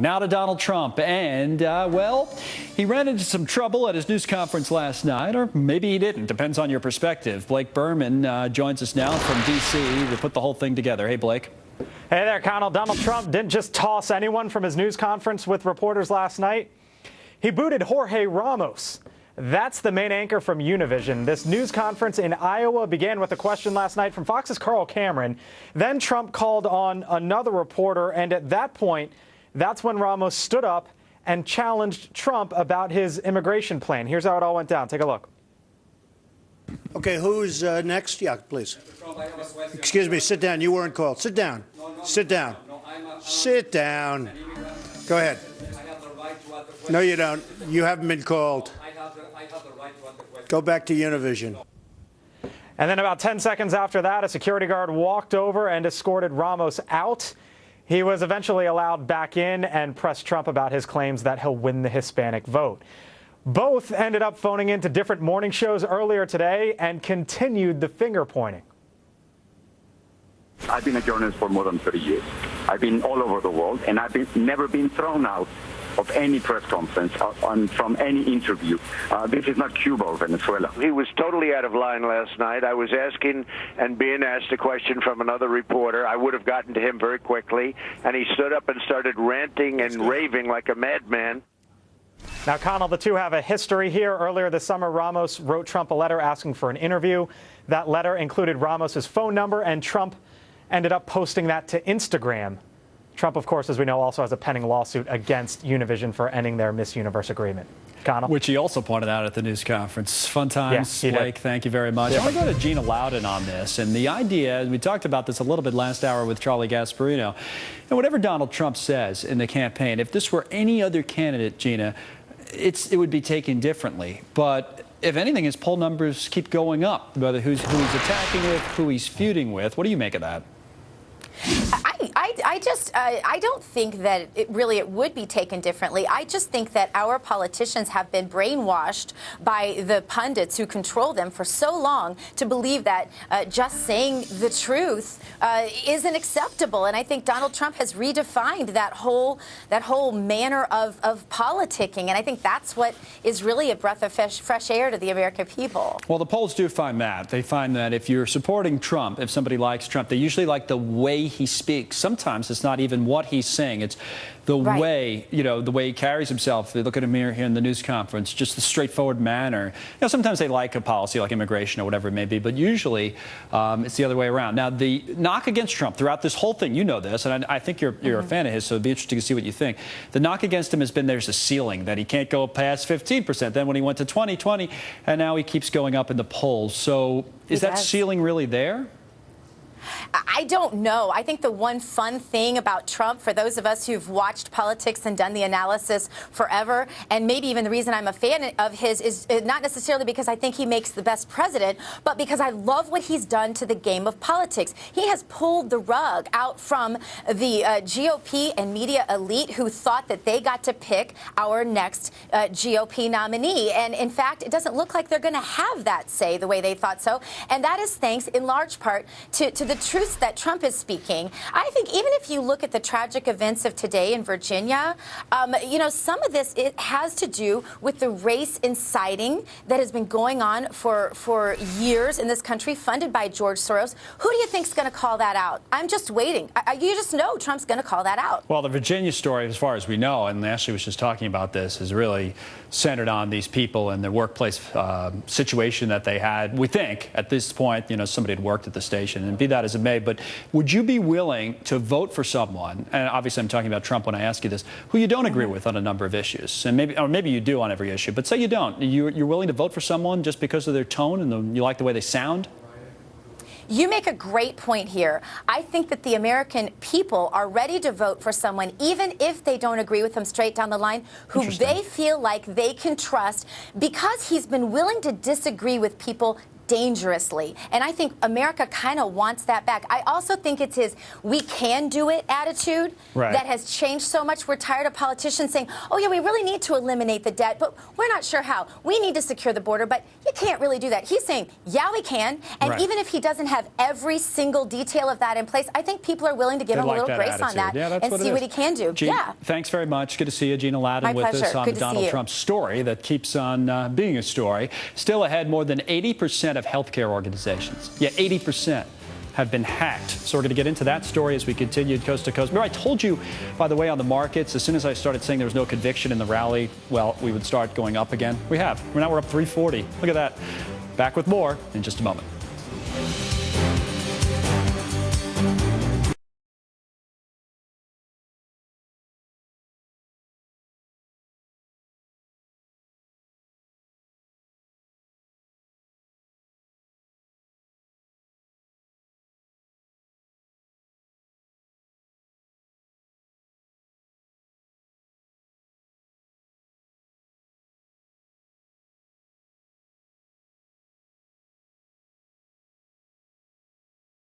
Now to Donald Trump. And, well, he ran into some trouble at his news conference last night, or maybe he didn't. Depends on your perspective. Blake Berman joins us now from D.C. to put the whole thing together. Hey, Blake. Hey there, Connell. Donald Trump didn't just toss anyone from his news conference with reporters last night. He booted Jorge Ramos. That's the main anchor from Univision. This news conference in Iowa began with a question last night from Fox's Carl Cameron. Then Trump called on another reporter, and at that point, that's when Ramos stood up and challenged Trump about his immigration plan. Here's how it all went down. Take a look. Okay, who's next? Yeah, please. Excuse me, sit down. You weren't called. Sit down. Sit down. Sit down. Go ahead. No, you don't. You haven't been called. Go back to Univision. And then about 10 seconds after that, a security guard walked over and escorted Ramos out. He was eventually allowed back in and pressed Trump about his claims that he'll win the Hispanic vote. Both ended up phoning into different morning shows earlier today and continued the finger pointing. I've been a journalist for more than 30 years. I've been all over the world, and I've never been thrown out of any press conference from any interview. This is not Cuba or Venezuela. He was totally out of line last night. I was asking and being asked a question from another reporter. I would have gotten to him very quickly, and he stood up and started ranting and raving like a madman. Now, Connell, the two have a history here. Earlier this summer, Ramos wrote Trump a letter asking for an interview. That letter included Ramos's phone number, and Trump ended up posting that to Instagram. Trump, of course, as we know, also has a pending lawsuit against Univision for ending their Miss Universe agreement. Connell? Which he also pointed out at the news conference. Fun times, yeah, Blake. Thank you very much. Yeah. I want to go to Gina Loudon on this. And the idea, we talked about this a little bit last hour with Charlie Gasparino, and whatever Donald Trump says in the campaign, if this were any other candidate, Gina, it would be taken differently. But if anything, his poll numbers keep going up, whether who he's attacking with, who he's feuding with. What do you make of that? I don't think that it would be taken differently. I just think that our politicians have been brainwashed by the pundits who control them for so long to believe that just saying the truth isn't acceptable. And I think Donald Trump has redefined that whole manner of politicking. And I think that's what is really a breath of fresh air to the American people. Well, the polls do find that. They find that if you're supporting Trump, if somebody likes Trump, they usually like the way he speaks. Sometimes it's not even what he's saying. It's the way, the way he carries himself. They look at him here in the news conference, just the straightforward manner. Sometimes they like a policy like immigration or whatever it may be, but usually it's the other way around. Now, the knock against Trump throughout this whole thing, you know this, and I think you're a fan of his, so it'd be interesting to see what you think. The knock against him has been there's a ceiling, that he can't go past 15%. Then when he went to 20, and now he keeps going up in the polls. So is that ceiling really there? I don't know. I think the one fun thing about Trump, for those of us who've watched politics and done the analysis forever, and maybe even the reason I'm a fan of his is not necessarily because I think he makes the best president, but because I love what he's done to the game of politics. He has pulled the rug out from the GOP and media elite who thought that they got to pick our next GOP nominee. And in fact, it doesn't look like they're going to have that say the way they thought so. And that is thanks in large part to the truths that Trump is speaking. I think even if you look at the tragic events of today in Virginia, some of this, it has to do with the race inciting that has been going on for years in this country, funded by George Soros. Who do you think is going to call that out? I'm just waiting. You just know Trump's going to call that out. Well, the Virginia story, as far as we know, and Ashley was just talking about this, is really centered on these people and the workplace situation that they had. We think, at this point, somebody had worked at the station, and be that as it may, but would you be willing to vote for someone, and obviously I'm talking about Trump when I ask you this, who you don't agree with on a number of issues, and maybe you do on every issue, but say you don't. You're willing to vote for someone just because of their tone and you like the way they sound? You make a great point here. I think that the American people are ready to vote for someone, even if they don't agree with them straight down the line, who they feel like they can trust, because he's been willing to disagree with people dangerously. And I think America kind of wants that back. I also think it's his "we can do it" attitude that has changed so much. We're tired of politicians saying, oh, yeah, we really need to eliminate the debt, but we're not sure how. We need to secure the border, but you can't really do that. He's saying, yeah, we can. And even if he doesn't have every single detail of that in place, I think people are willing to give him a little grace on that and see what he can do. Gene, thanks very much. Good to see you. Gina Ladin with us on the Donald Trump story that keeps on being a story. Still ahead, more than 80% of healthcare organizations, 80%, have been hacked. So we're going to get into that story as we continue coast to coast. Remember, I told you, by the way, on the markets, as soon as I started saying there was no conviction in the rally, well, we would start going up again. We have. Now we're up 340. Look at that. Back with more in just a moment.